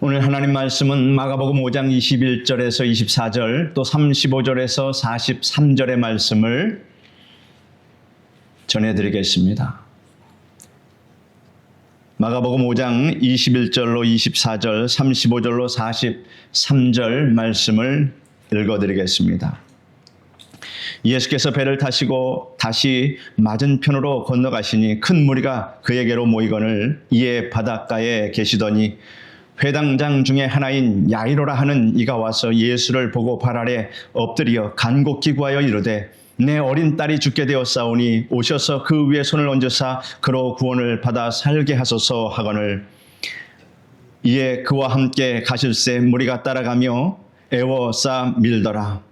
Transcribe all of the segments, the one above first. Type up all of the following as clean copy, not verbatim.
오늘 하나님 말씀은 마가복음 5장 21절에서 24절 또 35절에서 43절의 말씀을 전해드리겠습니다. 마가복음 5장 21절로 24절, 35절로 43절 말씀을 읽어드리겠습니다. 예수께서 배를 타시고 다시 맞은편으로 건너가시니 큰 무리가 그에게로 모이거늘 이에 바닷가에 계시더니 회당장 중에 하나인 야이로라 하는 이가 와서 예수를 보고 발 아래 엎드려 간곡히 구하여 이르되 내 어린 딸이 죽게 되었사오니 오셔서 그 위에 손을 얹으사 그로 구원을 받아 살게 하소서 하거늘 이에 그와 함께 가실새 무리가 따라가며 애워싸 밀더라.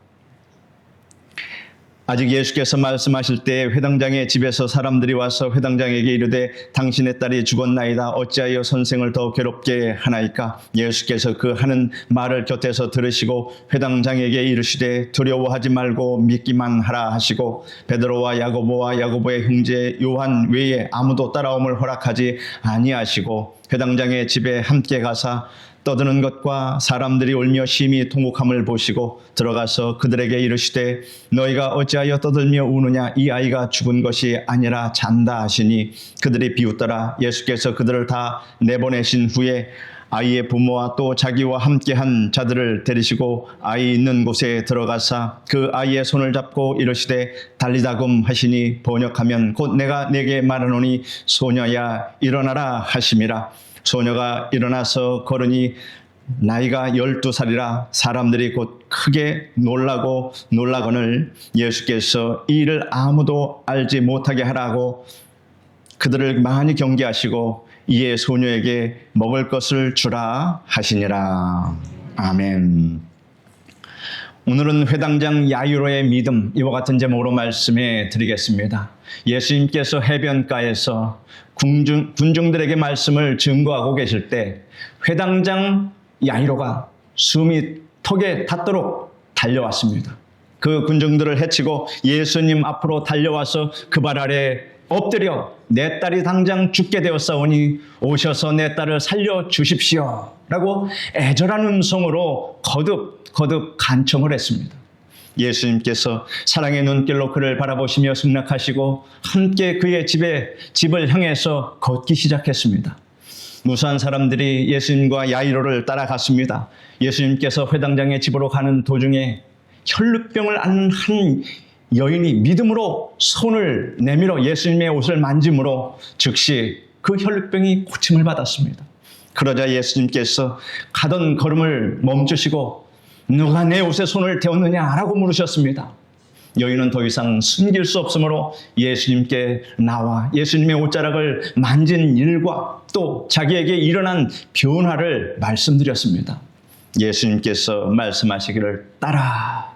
아직 예수께서 말씀하실 때 회당장의 집에서 사람들이 와서 회당장에게 이르되 당신의 딸이 죽었나이다. 어찌하여 선생을 더 괴롭게 하나이까? 예수께서 그 하는 말을 곁에서 들으시고 회당장에게 이르시되 두려워하지 말고 믿기만 하라 하시고 베드로와 야고보와 야고보의 형제 요한 외에 아무도 따라옴을 허락하지 아니하시고 회당장의 집에 함께 가사 떠드는 것과 사람들이 울며 심히 통곡함을 보시고 들어가서 그들에게 이르시되 너희가 어찌하여 떠들며 우느냐? 이 아이가 죽은 것이 아니라 잔다 하시니 그들이 비웃더라. 예수께서 그들을 다 내보내신 후에 아이의 부모와 또 자기와 함께한 자들을 데리시고 아이 있는 곳에 들어가사 그 아이의 손을 잡고 이르시되 달리다금 하시니 번역하면 곧 내가 네게 말하노니 소녀야 일어나라 하심이라. 소녀가 일어나서 걸으니 나이가 12살이라 사람들이 곧 크게 놀라거늘 예수께서 이 일을 아무도 알지 못하게 하라고 그들을 많이 경계하시고 이에 소녀에게 먹을 것을 주라 하시니라. 아멘. 오늘은 회당장 야이로의 믿음, 이와 같은 제목으로 말씀해 드리겠습니다. 예수님께서 해변가에서 군중들에게 말씀을 증거하고 계실 때 회당장 야이로가 숨이 턱에 닿도록 달려왔습니다. 그 군중들을 해치고 예수님 앞으로 달려와서 그 발 아래 엎드려 내 딸이 당장 죽게 되었사오니 오셔서 내 딸을 살려주십시오 라고 애절한 음성으로 거듭 간청을 했습니다. 예수님께서 사랑의 눈길로 그를 바라보시며 승낙하시고 함께 그의 집을 향해서 걷기 시작했습니다. 무수한 사람들이 예수님과 야이로를 따라갔습니다. 예수님께서 회당장의 집으로 가는 도중에 혈루병을 앓는 한 여인이 믿음으로 손을 내밀어 예수님의 옷을 만짐으로 즉시 그 혈루병이 고침을 받았습니다. 그러자 예수님께서 가던 걸음을 멈추시고 누가 내 옷에 손을 대었느냐라고 물으셨습니다. 여인은 더 이상 숨길 수 없으므로 예수님께 나와 예수님의 옷자락을 만진 일과 또 자기에게 일어난 변화를 말씀드렸습니다. 예수님께서 말씀하시기를 따라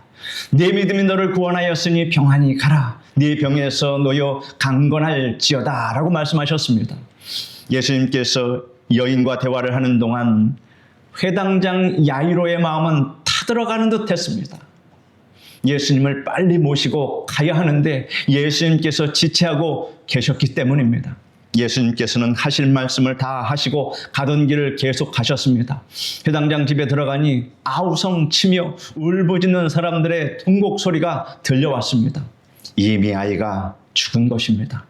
네 믿음이 너를 구원하였으니 평안히 가라. 네 병에서 놓여 강건할지어다 라고 말씀하셨습니다. 예수님께서 여인과 대화를 하는 동안 회당장 야이로의 마음은 타들어가는 듯 했습니다. 예수님을 빨리 모시고 가야 하는데 예수님께서 지체하고 계셨기 때문입니다. 예수님께서는 하실 말씀을 다 하시고 가던 길을 계속 가셨습니다. 회당장 집에 들어가니 아우성 치며 울부짖는 사람들의 통곡 소리가 들려왔습니다. 이미 아이가 죽은 것입니다.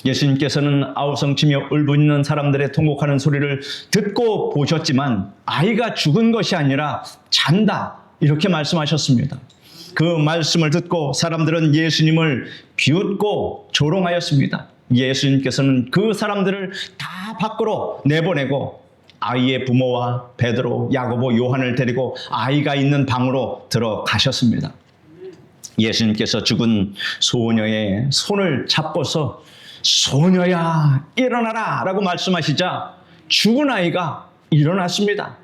예수님께서는 아우성 치며 울부짖는 사람들의 통곡하는 소리를 듣고 보셨지만 아이가 죽은 것이 아니라 잔다 이렇게 말씀하셨습니다. 그 말씀을 듣고 사람들은 예수님을 비웃고 조롱하였습니다. 예수님께서는 그 사람들을 다 밖으로 내보내고 아이의 부모와 베드로, 야고보, 요한을 데리고 아이가 있는 방으로 들어가셨습니다. 예수님께서 죽은 소녀의 손을 잡고서 소녀야 일어나라 라고 말씀하시자 죽은 아이가 일어났습니다.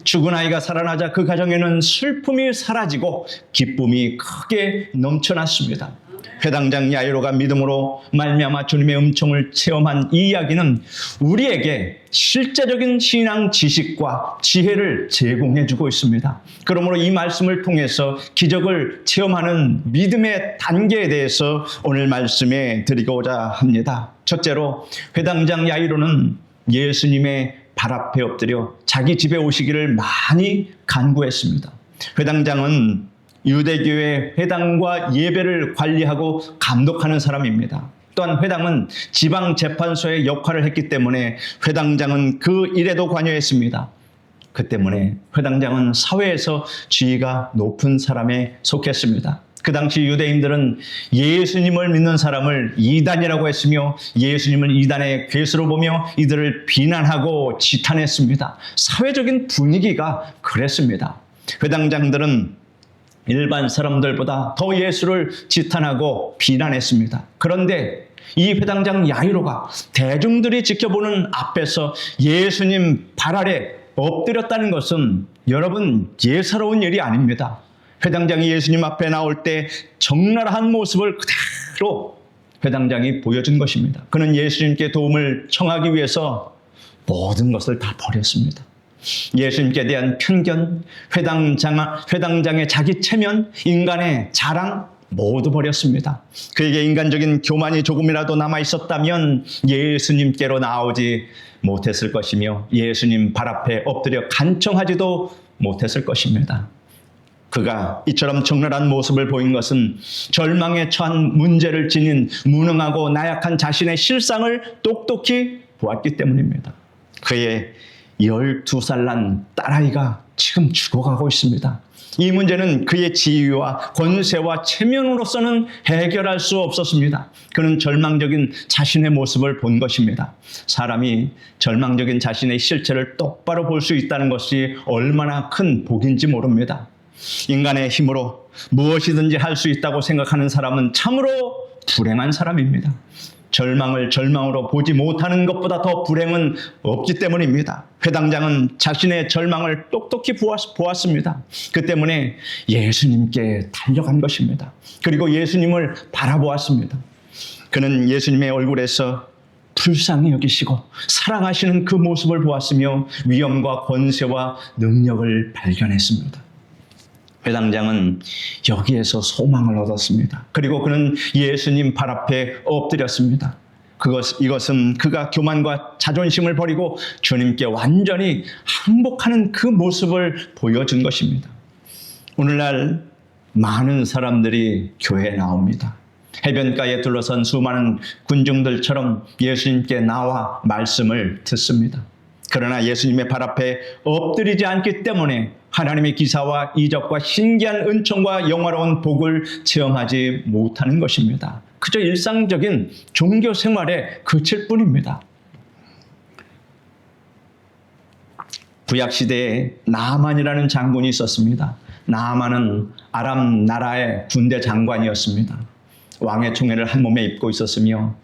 죽은 아이가 살아나자 그 가정에는 슬픔이 사라지고 기쁨이 크게 넘쳐났습니다. 회당장 야이로가 믿음으로 말미암아 주님의 은총을 체험한 이 이야기는 우리에게 실제적인 신앙 지식과 지혜를 제공해주고 있습니다. 그러므로 이 말씀을 통해서 기적을 체험하는 믿음의 단계에 대해서 오늘 말씀해 드리고자 합니다. 첫째로 회당장 야이로는 예수님의 발 앞에 엎드려 자기 집에 오시기를 많이 간구했습니다. 회당장은 유대교회 회당과 예배를 관리하고 감독하는 사람입니다. 또한 회당은 지방재판소의 역할을 했기 때문에 회당장은 그 일에도 관여했습니다. 그 때문에 회당장은 사회에서 지위가 높은 사람에 속했습니다. 그 당시 유대인들은 예수님을 믿는 사람을 이단이라고 했으며 예수님을 이단의 괴수로 보며 이들을 비난하고 지탄했습니다. 사회적인 분위기가 그랬습니다. 회당장들은 일반 사람들보다 더 예수를 지탄하고 비난했습니다. 그런데 이 회당장 야이로가 대중들이 지켜보는 앞에서 예수님 발 아래 엎드렸다는 것은 여러분 예사로운 일이 아닙니다. 회당장이 예수님 앞에 나올 때 적나라한 모습을 그대로 회당장이 보여준 것입니다. 그는 예수님께 도움을 청하기 위해서 모든 것을 다 버렸습니다. 예수님께 대한 편견, 회당장의 자기 체면, 인간의 자랑 모두 버렸습니다. 그에게 인간적인 교만이 조금이라도 남아 있었다면 예수님께로 나오지 못했을 것이며 예수님 발 앞에 엎드려 간청하지도 못했을 것입니다. 그가 이처럼 적나라한 모습을 보인 것은 절망에 처한 문제를 지닌 무능하고 나약한 자신의 실상을 똑똑히 보았기 때문입니다. 그의 12살 난 딸아이가 지금 죽어가고 있습니다. 이 문제는 그의 지위와 권세와 체면으로서는 해결할 수 없었습니다. 그는 절망적인 자신의 모습을 본 것입니다. 사람이 절망적인 자신의 실체를 똑바로 볼 수 있다는 것이 얼마나 큰 복인지 모릅니다. 인간의 힘으로 무엇이든지 할 수 있다고 생각하는 사람은 참으로 불행한 사람입니다. 절망을 절망으로 보지 못하는 것보다 더 불행은 없기 때문입니다. 회당장은 자신의 절망을 똑똑히 보았습니다. 그 때문에 예수님께 달려간 것입니다. 그리고 예수님을 바라보았습니다. 그는 예수님의 얼굴에서 불쌍히 여기시고 사랑하시는 그 모습을 보았으며 위엄과 권세와 능력을 발견했습니다. 회당장은 여기에서 소망을 얻었습니다. 그리고 그는 예수님 발 앞에 엎드렸습니다. 이것은 그가 교만과 자존심을 버리고 주님께 완전히 항복하는 그 모습을 보여준 것입니다. 오늘날 많은 사람들이 교회에 나옵니다. 해변가에 둘러선 수많은 군중들처럼 예수님께 나와 말씀을 듣습니다. 그러나 예수님의 발 앞에 엎드리지 않기 때문에 하나님의 기사와 이적과 신기한 은총과 영화로운 복을 체험하지 못하는 것입니다. 그저 일상적인 종교 생활에 그칠 뿐입니다. 구약시대에 나아만이라는 장군이 있었습니다. 나아만은 아람 나라의 군대 장관이었습니다. 왕의 총애를 한 몸에 입고 있었으며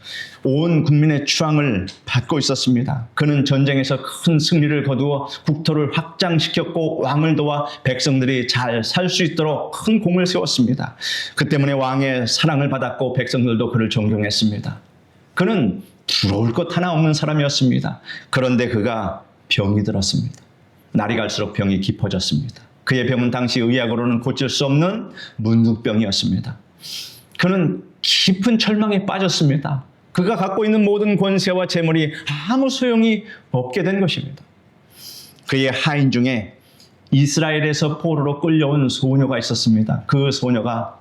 온 국민의 추앙을 받고 있었습니다. 그는 전쟁에서 큰 승리를 거두어 국토를 확장시켰고 왕을 도와 백성들이 잘 살 수 있도록 큰 공을 세웠습니다. 그 때문에 왕의 사랑을 받았고 백성들도 그를 존경했습니다. 그는 부러울 것 하나 없는 사람이었습니다. 그런데 그가 병이 들었습니다. 날이 갈수록 병이 깊어졌습니다. 그의 병은 당시 의학으로는 고칠 수 없는 문둥병이었습니다. 그는 깊은 절망에 빠졌습니다. 그가 갖고 있는 모든 권세와 재물이 아무 소용이 없게 된 것입니다. 그의 하인 중에 이스라엘에서 포로로 끌려온 소녀가 있었습니다. 그 소녀가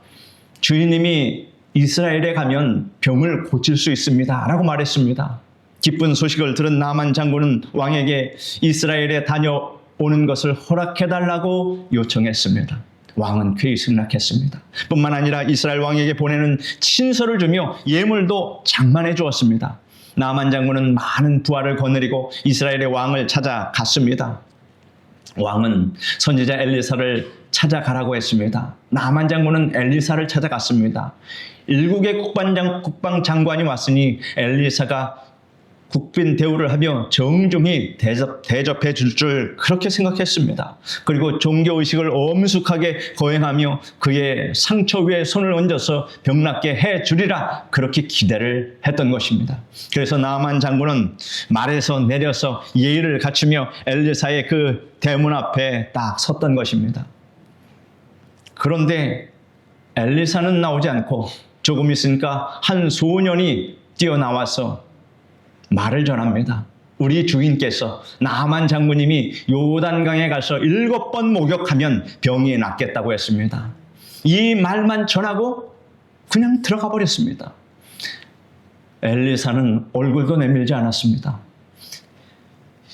주인님이 이스라엘에 가면 병을 고칠 수 있습니다 라고 말했습니다. 기쁜 소식을 들은 나만 장군은 왕에게 이스라엘에 다녀오는 것을 허락해달라고 요청했습니다. 왕은 쾌히 승낙했습니다. 뿐만 아니라 이스라엘 왕에게 보내는 친서를 주며 예물도 장만해 주었습니다. 나만 장군은 많은 부하를 거느리고 이스라엘의 왕을 찾아갔습니다. 왕은 선지자 엘리사를 찾아가라고 했습니다. 나만 장군은 엘리사를 찾아갔습니다. 일국의 국방장관이 왔으니 엘리사가 국빈 대우를 하며 정중히 대접해 줄 그렇게 생각했습니다. 그리고 종교의식을 엄숙하게 거행하며 그의 상처 위에 손을 얹어서 병낫게 해주리라 그렇게 기대를 했던 것입니다. 그래서 나만 장군은 말에서 내려서 예의를 갖추며 엘리사의 그 대문 앞에 딱 섰던 것입니다. 그런데 엘리사는 나오지 않고 조금 있으니까 한 소년이 뛰어나와서 말을 전합니다. 우리 주인께서 나만 장군님이 요단강에 가서 7번 목욕하면 병이 낫겠다고 했습니다. 이 말만 전하고 그냥 들어가 버렸습니다. 엘리사는 얼굴도 내밀지 않았습니다.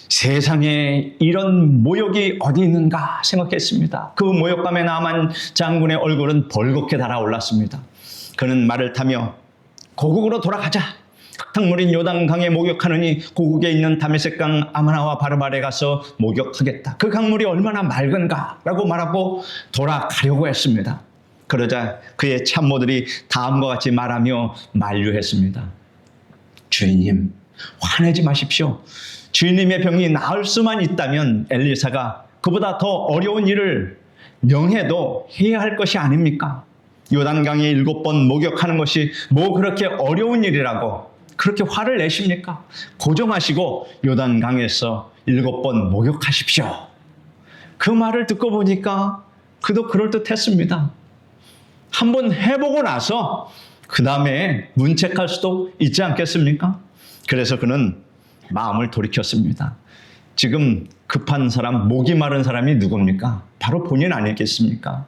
세상에 이런 모욕이 어디 있는가 생각했습니다. 그 모욕감에 나만 장군의 얼굴은 벌겋게 달아올랐습니다. 그는 말을 타며 고국으로 돌아가자. 흙탕물인 요단강에 목욕하느니 고국에 있는 다메섹강 아마나와 바르발에 가서 목욕하겠다. 그 강물이 얼마나 맑은가 라고 말하고 돌아가려고 했습니다. 그러자 그의 참모들이 다음과 같이 말하며 만류했습니다. 주인님, 화내지 마십시오. 주인님의 병이 나을 수만 있다면 엘리사가 그보다 더 어려운 일을 명해도 해야 할 것이 아닙니까? 요단강에 7번 목욕하는 것이 뭐 그렇게 어려운 일이라고 그렇게 화를 내십니까? 고정하시고 요단강에서 7번 목욕하십시오. 그 말을 듣고 보니까 그도 그럴듯했습니다. 한번 해보고 나서 그 다음에 문책할 수도 있지 않겠습니까? 그래서 그는 마음을 돌이켰습니다. 지금 급한 사람, 목이 마른 사람이 누굽니까? 바로 본인 아니겠습니까?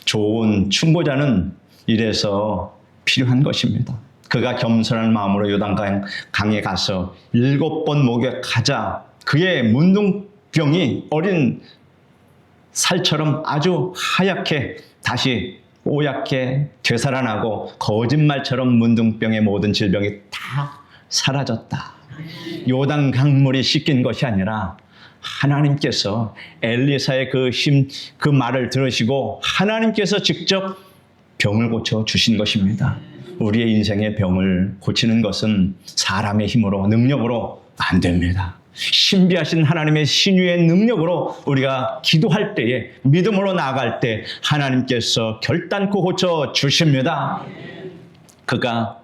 좋은 충고자는 이래서 필요한 것입니다. 그가 겸손한 마음으로 요단강에 가서 7번 목욕하자 그의 문둥병이 어린 살처럼 아주 하얗게 다시 뽀얗게 되살아나고 거짓말처럼 문둥병의 모든 질병이 다 사라졌다. 요단 강물이 씻긴 것이 아니라 하나님께서 엘리사의 그 말을 들으시고 하나님께서 직접 병을 고쳐 주신 것입니다. 우리의 인생의 병을 고치는 것은 사람의 힘으로 능력으로 안 됩니다. 신비하신 하나님의 신유의 능력으로 우리가 기도할 때에 믿음으로 나아갈 때 하나님께서 결단코 고쳐 주십니다. 그가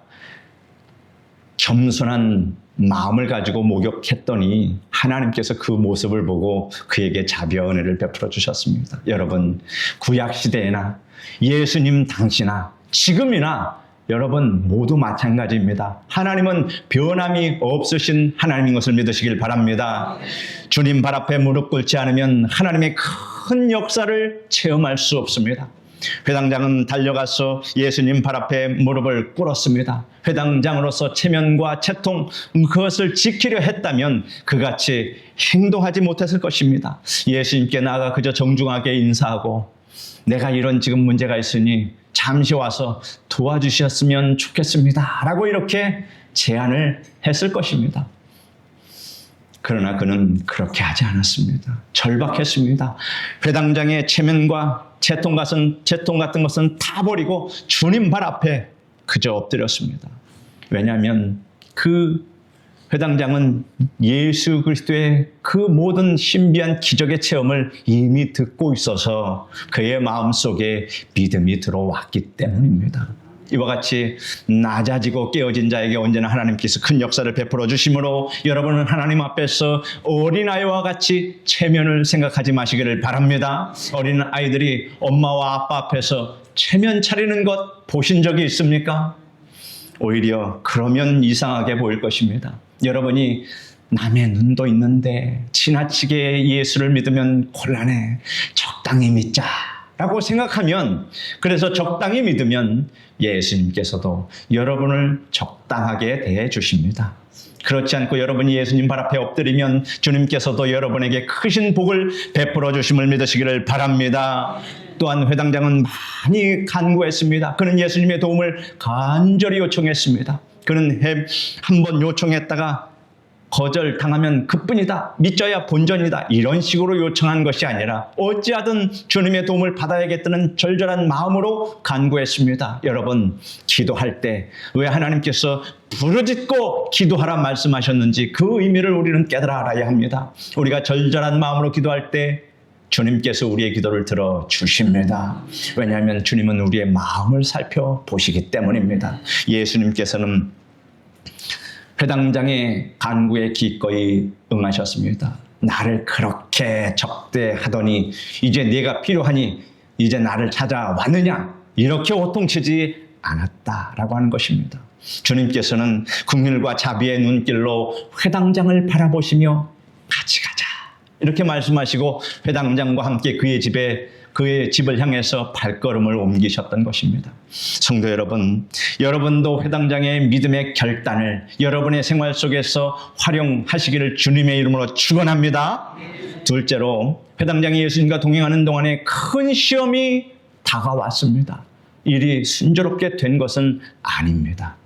겸손한 마음을 가지고 목욕했더니 하나님께서 그 모습을 보고 그에게 자비와 은혜를 베풀어 주셨습니다. 여러분, 구약시대에나 예수님 당시나 지금이나 여러분 모두 마찬가지입니다. 하나님은 변함이 없으신 하나님인 것을 믿으시길 바랍니다. 주님 발 앞에 무릎 꿇지 않으면 하나님의 큰 역사를 체험할 수 없습니다. 회당장은 달려가서 예수님 발 앞에 무릎을 꿇었습니다. 회당장으로서 체면과 채통 그것을 지키려 했다면 그같이 행동하지 못했을 것입니다. 예수님께 나아가 그저 정중하게 인사하고 내가 이런 지금 문제가 있으니 잠시 와서 도와주셨으면 좋겠습니다 라고 이렇게 제안을 했을 것입니다. 그러나 그는 그렇게 하지 않았습니다. 절박했습니다. 회당장의 체면과 채통 같은 것은 다 버리고 주님 발 앞에 그저 엎드렸습니다. 왜냐하면 그 회당장은 예수 그리스도의 그 모든 신비한 기적의 체험을 이미 듣고 있어서 그의 마음속에 믿음이 들어왔기 때문입니다. 이와 같이 낮아지고 깨어진 자에게 언제나 하나님께서 큰 역사를 베풀어 주심으로 여러분은 하나님 앞에서 어린아이와 같이 체면을 생각하지 마시기를 바랍니다. 어린아이들이 엄마와 아빠 앞에서 체면 차리는 것 보신 적이 있습니까? 오히려 그러면 이상하게 보일 것입니다. 여러분이 남의 눈도 있는데 지나치게 예수를 믿으면 곤란해. 적당히 믿자 라고 생각하면, 그래서 적당히 믿으면 예수님께서도 여러분을 적당하게 대해 주십니다. 그렇지 않고 여러분이 예수님 발 앞에 엎드리면 주님께서도 여러분에게 크신 복을 베풀어 주심을 믿으시기를 바랍니다. 또한 회당장은 많이 간구했습니다. 그는 예수님의 도움을 간절히 요청했습니다. 그는 한번 요청했다가 거절당하면 그뿐이다, 믿져야 본전이다, 이런 식으로 요청한 것이 아니라 어찌하든 주님의 도움을 받아야겠다는 절절한 마음으로 간구했습니다. 여러분, 기도할 때 왜 하나님께서 부르짖고 기도하라 말씀하셨는지 그 의미를 우리는 깨달아 알아야 합니다. 우리가 절절한 마음으로 기도할 때 주님께서 우리의 기도를 들어주십니다. 왜냐하면 주님은 우리의 마음을 살펴보시기 때문입니다. 예수님께서는 회당장의 간구에 기꺼이 응하셨습니다. 나를 그렇게 적대하더니 이제 네가 필요하니 이제 나를 찾아왔느냐, 이렇게 호통치지 않았다라고 하는 것입니다. 주님께서는 긍휼과 자비의 눈길로 회당장을 바라보시며 같이 가자 이렇게 말씀하시고 회당장과 함께 그의 집을 향해서 발걸음을 옮기셨던 것입니다. 성도 여러분, 여러분도 회당장의 믿음의 결단을 여러분의 생활 속에서 활용하시기를 주님의 이름으로 축원합니다. 둘째로, 회당장이 예수님과 동행하는 동안에 큰 시험이 다가왔습니다. 일이 순조롭게 된 것은 아닙니다.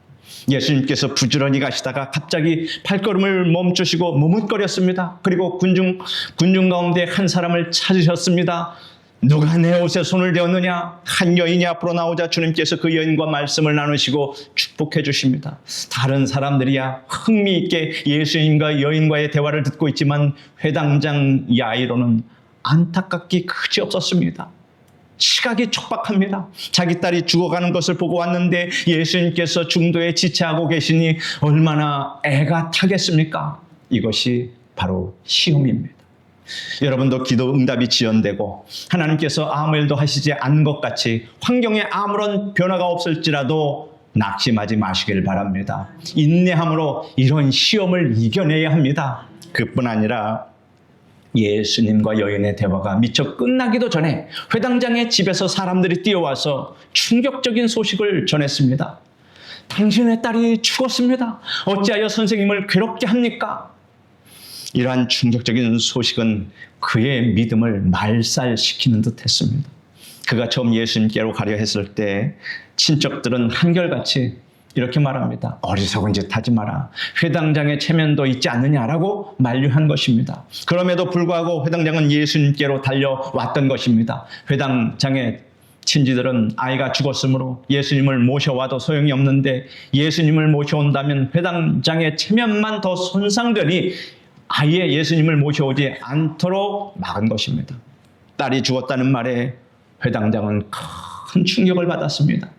예수님께서 부지런히 가시다가 갑자기 발걸음을 멈추시고 머뭇거렸습니다. 그리고 군중 가운데 한 사람을 찾으셨습니다. 누가 내 옷에 손을 대었느냐? 한 여인이 앞으로 나오자 주님께서 그 여인과 말씀을 나누시고 축복해 주십니다. 다른 사람들이야 흥미있게 예수님과 여인과의 대화를 듣고 있지만 회당장 야이로는 안타깝기 그지없었습니다. 시각이 촉박합니다. 자기 딸이 죽어가는 것을 보고 왔는데 예수님께서 중도에 지체하고 계시니 얼마나 애가 타겠습니까? 이것이 바로 시험입니다. 여러분도 기도 응답이 지연되고 하나님께서 아무 일도 하시지 않은 것 같이 환경에 아무런 변화가 없을지라도 낙심하지 마시길 바랍니다. 인내함으로 이런 시험을 이겨내야 합니다. 그뿐 아니라 예수님과 여인의 대화가 미처 끝나기도 전에 회당장의 집에서 사람들이 뛰어와서 충격적인 소식을 전했습니다. 당신의 딸이 죽었습니다. 어찌하여 선생님을 괴롭게 합니까? 이러한 충격적인 소식은 그의 믿음을 말살시키는 듯 했습니다. 그가 처음 예수님께로 가려 했을 때 친척들은 한결같이 이렇게 말합니다. 어리석은 짓 하지 마라. 회당장의 체면도 있지 않느냐라고 만류한 것입니다. 그럼에도 불구하고 회당장은 예수님께로 달려왔던 것입니다. 회당장의 친지들은 아이가 죽었으므로 예수님을 모셔와도 소용이 없는데 예수님을 모셔온다면 회당장의 체면만 더 손상되니 아예 예수님을 모셔오지 않도록 막은 것입니다. 딸이 죽었다는 말에 회당장은 큰 충격을 받았습니다.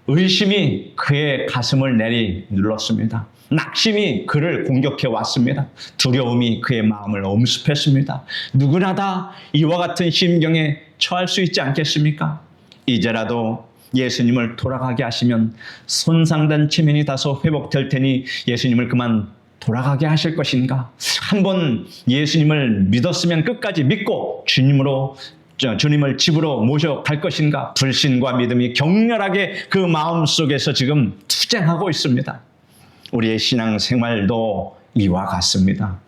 의심이 그의 가슴을 내리눌렀습니다. 낙심이 그를 공격해 왔습니다. 두려움이 그의 마음을 엄습했습니다. 누구나 다 이와 같은 심경에 처할 수 있지 않겠습니까? 이제라도 예수님을 돌아가게 하시면 손상된 체면이 다소 회복될 테니 예수님을 그만 돌아가게 하실 것인가? 한번 예수님을 믿었으면 끝까지 믿고 주님을 집으로 모셔갈 것인가? 불신과 믿음이 격렬하게 그 마음속에서 지금 투쟁하고 있습니다. 우리의 신앙생활도 이와 같습니다.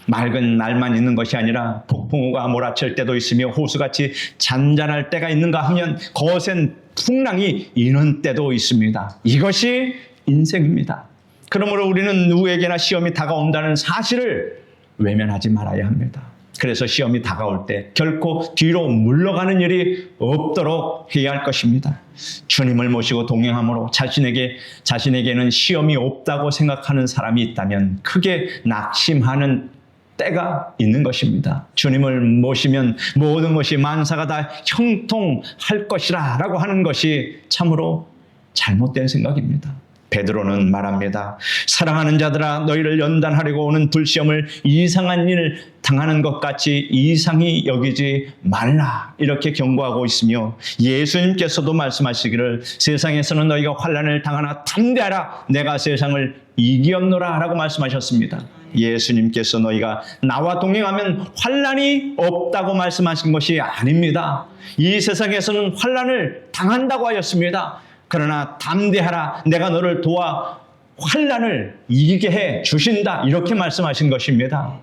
맑은 날만 있는 것이 아니라 폭풍우가 몰아칠 때도 있으며 호수같이 잔잔할 때가 있는가 하면 거센 풍랑이 이는 때도 있습니다. 이것이 인생입니다. 그러므로 우리는 누구에게나 시험이 다가온다는 사실을 외면하지 말아야 합니다. 그래서 시험이 다가올 때 결코 뒤로 물러가는 일이 없도록 해야 할 것입니다. 주님을 모시고 동행함으로 자신에게는 시험이 없다고 생각하는 사람이 있다면 크게 낙심하는 때가 있는 것입니다. 주님을 모시면 모든 것이 만사가 다 형통할 것이라 라고 하는 것이 참으로 잘못된 생각입니다. 베드로는 말합니다. 사랑하는 자들아, 너희를 연단하려고 오는 불시험을 이상한 일 당하는 것 같이 이상히 여기지 말라, 이렇게 경고하고 있으며 예수님께서도 말씀하시기를 세상에서는 너희가 환난을 당하나 담대하라, 내가 세상을 이기었노라 라고 말씀하셨습니다. 예수님께서 너희가 나와 동행하면 환난이 없다고 말씀하신 것이 아닙니다. 이 세상에서는 환난을 당한다고 하였습니다. 그러나 담대하라, 내가 너를 도와 환난을 이기게 해 주신다, 이렇게 말씀하신 것입니다.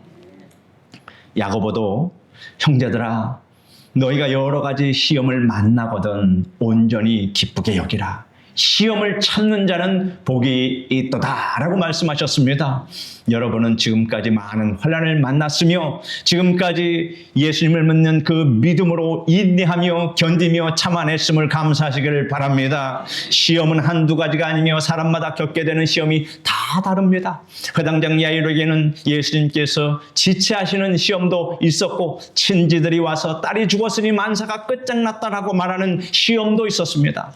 야고보도 형제들아, 너희가 여러 가지 시험을 만나거든 온전히 기쁘게 여기라. 시험을 참는 자는 복이 있도다 라고 말씀하셨습니다. 여러분은 지금까지 많은 환난을 만났으며 지금까지 예수님을 믿는 그 믿음으로 인내하며 견디며 참아냈음을 감사하시기를 바랍니다. 시험은 한두 가지가 아니며 사람마다 겪게 되는 시험이 다 다릅니다. 회당장 야이로에게는 예수님께서 지체하시는 시험도 있었고 친지들이 와서 딸이 죽었으니 만사가 끝장났다라고 말하는 시험도 있었습니다.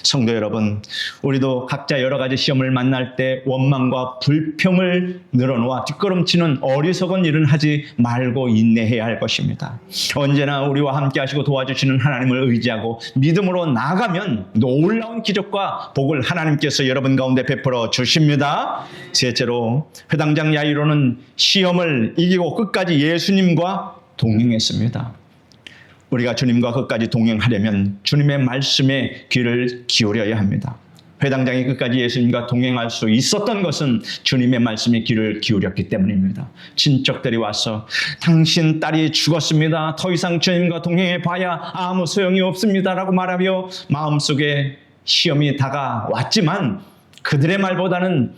성도 여러분, 우리도 각자 여러 가지 시험을 만날 때 원망과 불평을 늘어놓아 뒷걸음치는 어리석은 일은 하지 말고 인내해야 할 것입니다. 언제나 우리와 함께 하시고 도와주시는 하나님을 의지하고 믿음으로 나아가면 놀라운 기적과 복을 하나님께서 여러분 가운데 베풀어 주십니다. 셋째로, 회당장 야이로는 시험을 이기고 끝까지 예수님과 동행했습니다. 우리가 주님과 끝까지 동행하려면 주님의 말씀에 귀를 기울여야 합니다. 회당장이 끝까지 예수님과 동행할 수 있었던 것은 주님의 말씀에 귀를 기울였기 때문입니다. 친척들이 와서 당신 딸이 죽었습니다. 더 이상 주님과 동행해 봐야 아무 소용이 없습니다. 라고 말하며 마음속에 시험이 다가왔지만 그들의 말보다는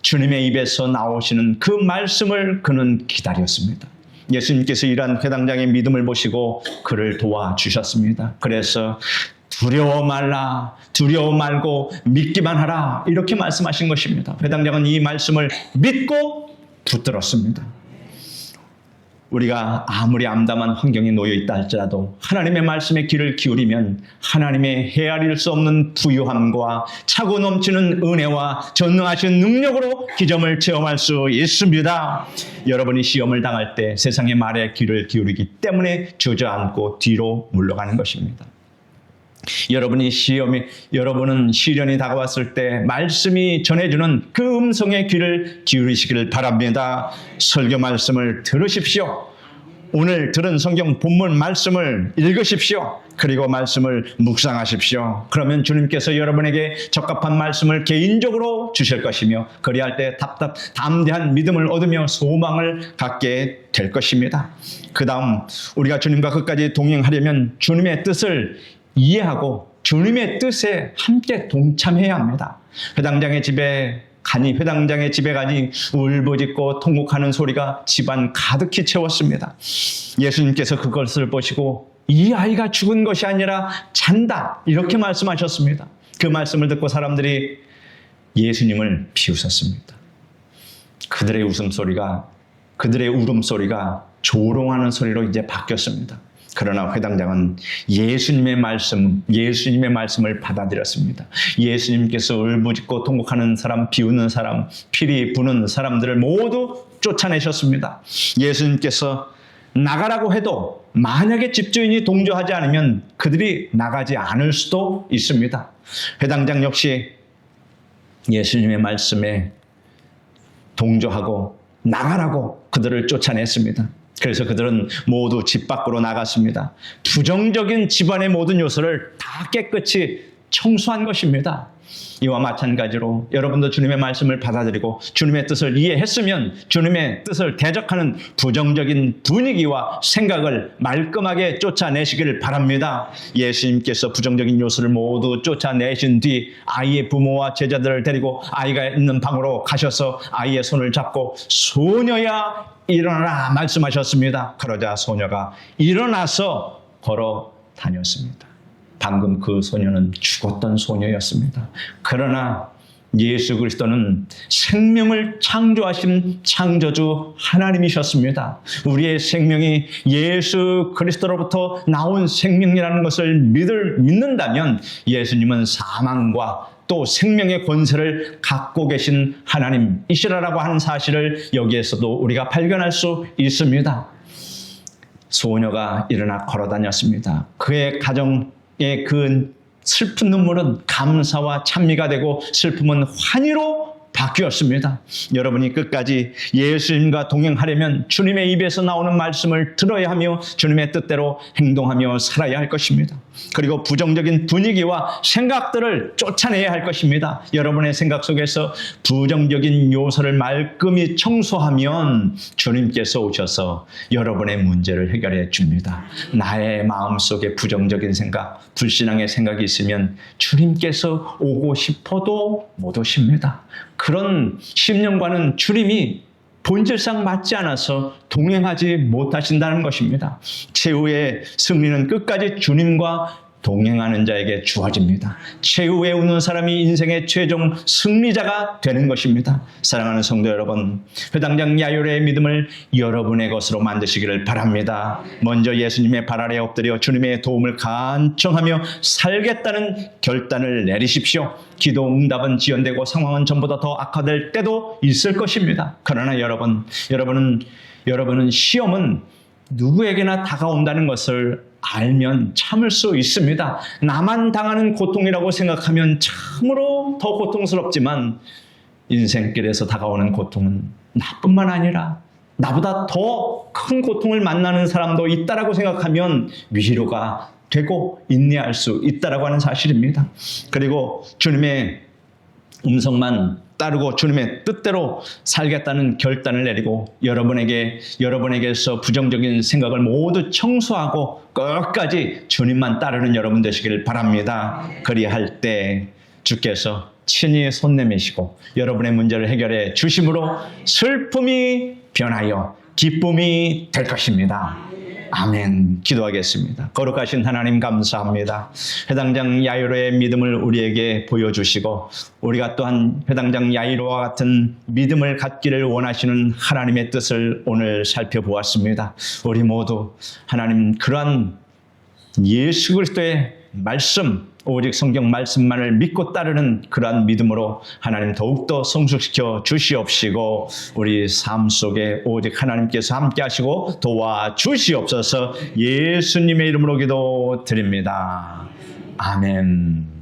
주님의 입에서 나오시는 그 말씀을 그는 기다렸습니다. 예수님께서 이러한 회당장의 믿음을 보시고 그를 도와주셨습니다. 그래서 두려워 말고 믿기만 하라, 이렇게 말씀하신 것입니다. 회당장은 이 말씀을 믿고 붙들었습니다. 우리가 아무리 암담한 환경에 놓여 있다 할지라도 하나님의 말씀에 귀를 기울이면 하나님의 헤아릴 수 없는 부유함과 차고 넘치는 은혜와 전능하신 능력으로 기점을 체험할 수 있습니다. 여러분이 시험을 당할 때 세상의 말에 귀를 기울이기 때문에 주저앉고 뒤로 물러가는 것입니다. 여러분은 시련이 다가왔을 때 말씀이 전해주는 그 음성에 귀를 기울이시기를 바랍니다. 설교 말씀을 들으십시오. 오늘 들은 성경 본문 말씀을 읽으십시오. 그리고 말씀을 묵상하십시오. 그러면 주님께서 여러분에게 적합한 말씀을 개인적으로 주실 것이며 그리할 때 담대한 믿음을 얻으며 소망을 갖게 될 것입니다. 그 다음, 우리가 주님과 끝까지 동행하려면 주님의 뜻을 이해하고 주님의 뜻에 함께 동참해야 합니다. 회당장의 집에 가니 울부짖고 통곡하는 소리가 집안 가득히 채웠습니다. 예수님께서 그것을 보시고 이 아이가 죽은 것이 아니라 잔다, 이렇게 말씀하셨습니다. 그 말씀을 듣고 사람들이 예수님을 비웃었습니다. 그들의 울음소리가 조롱하는 소리로 이제 바뀌었습니다. 그러나 회당장은 예수님의 말씀을 받아들였습니다. 예수님께서 울부짖고 통곡하는 사람, 비웃는 사람, 피리 부는 사람들을 모두 쫓아내셨습니다. 예수님께서 나가라고 해도 만약에 집주인이 동조하지 않으면 그들이 나가지 않을 수도 있습니다. 회당장 역시 예수님의 말씀에 동조하고 나가라고 그들을 쫓아냈습니다. 그래서 그들은 모두 집 밖으로 나갔습니다. 부정적인 집안의 모든 요소를 다 깨끗이 청소한 것입니다. 이와 마찬가지로 여러분도 주님의 말씀을 받아들이고 주님의 뜻을 이해했으면 주님의 뜻을 대적하는 부정적인 분위기와 생각을 말끔하게 쫓아내시기를 바랍니다. 예수님께서 부정적인 요소를 모두 쫓아내신 뒤 아이의 부모와 제자들을 데리고 아이가 있는 방으로 가셔서 아이의 손을 잡고 소녀야 일어나라 말씀하셨습니다. 그러자 소녀가 일어나서 걸어 다녔습니다. 방금 그 소녀는 죽었던 소녀였습니다. 그러나 예수 그리스도는 생명을 창조하신 창조주 하나님이셨습니다. 우리의 생명이 예수 그리스도로부터 나온 생명이라는 것을 믿는다면 예수님은 사망과 또 생명의 권세를 갖고 계신 하나님이시라고 하는 사실을 여기에서도 우리가 발견할 수 있습니다. 소녀가 일어나 걸어 다녔습니다. 그의 가정의 그 슬픈 눈물은 감사와 찬미가 되고 슬픔은 환희로 바뀌었습니다. 여러분이 끝까지 예수님과 동행하려면 주님의 입에서 나오는 말씀을 들어야 하며 주님의 뜻대로 행동하며 살아야 할 것입니다. 그리고 부정적인 분위기와 생각들을 쫓아내야 할 것입니다. 여러분의 생각 속에서 부정적인 요소를 말끔히 청소하면 주님께서 오셔서 여러분의 문제를 해결해 줍니다. 나의 마음속에 부정적인 생각, 불신앙의 생각이 있으면 주님께서 오고 싶어도 못 오십니다. 그런 심령과는 주님이 본질상 맞지 않아서 동행하지 못하신다는 것입니다. 최후의 승리는 끝까지 주님과 동행하는 자에게 주어집니다. 최후에 오는 사람이 인생의 최종 승리자가 되는 것입니다. 사랑하는 성도 여러분, 회당장 야율의 믿음을 여러분의 것으로 만드시기를 바랍니다. 먼저 예수님의 발 아래 엎드려 주님의 도움을 간청하며 살겠다는 결단을 내리십시오. 기도 응답은 지연되고 상황은 전보다 더 악화될 때도 있을 것입니다. 그러나 여러분은 시험은 누구에게나 다가온다는 것을 알면 참을 수 있습니다. 나만 당하는 고통이라고 생각하면 참으로 더 고통스럽지만 인생길에서 다가오는 고통은 나뿐만 아니라 나보다 더 큰 고통을 만나는 사람도 있다라고 생각하면 위로가 되고 인내할 수 있다라고 하는 사실입니다. 그리고 주님의 음성만 따르고 주님의 뜻대로 살겠다는 결단을 내리고 여러분에게서 부정적인 생각을 모두 청소하고 끝까지 주님만 따르는 여러분 되시기를 바랍니다. 그리할 때 주께서 친히 손 내미시고 여러분의 문제를 해결해 주심으로 슬픔이 변하여 기쁨이 될 것입니다. 아멘. 기도하겠습니다. 거룩하신 하나님 감사합니다. 회당장 야이로의 믿음을 우리에게 보여주시고 우리가 또한 회당장 야이로와 같은 믿음을 갖기를 원하시는 하나님의 뜻을 오늘 살펴보았습니다. 우리 모두 하나님 그러한 예수 그리스도의 말씀, 오직 성경 말씀만을 믿고 따르는 그러한 믿음으로 하나님 더욱더 성숙시켜 주시옵시고 우리 삶 속에 오직 하나님께서 함께 하시고 도와주시옵소서. 예수님의 이름으로 기도드립니다. 아멘.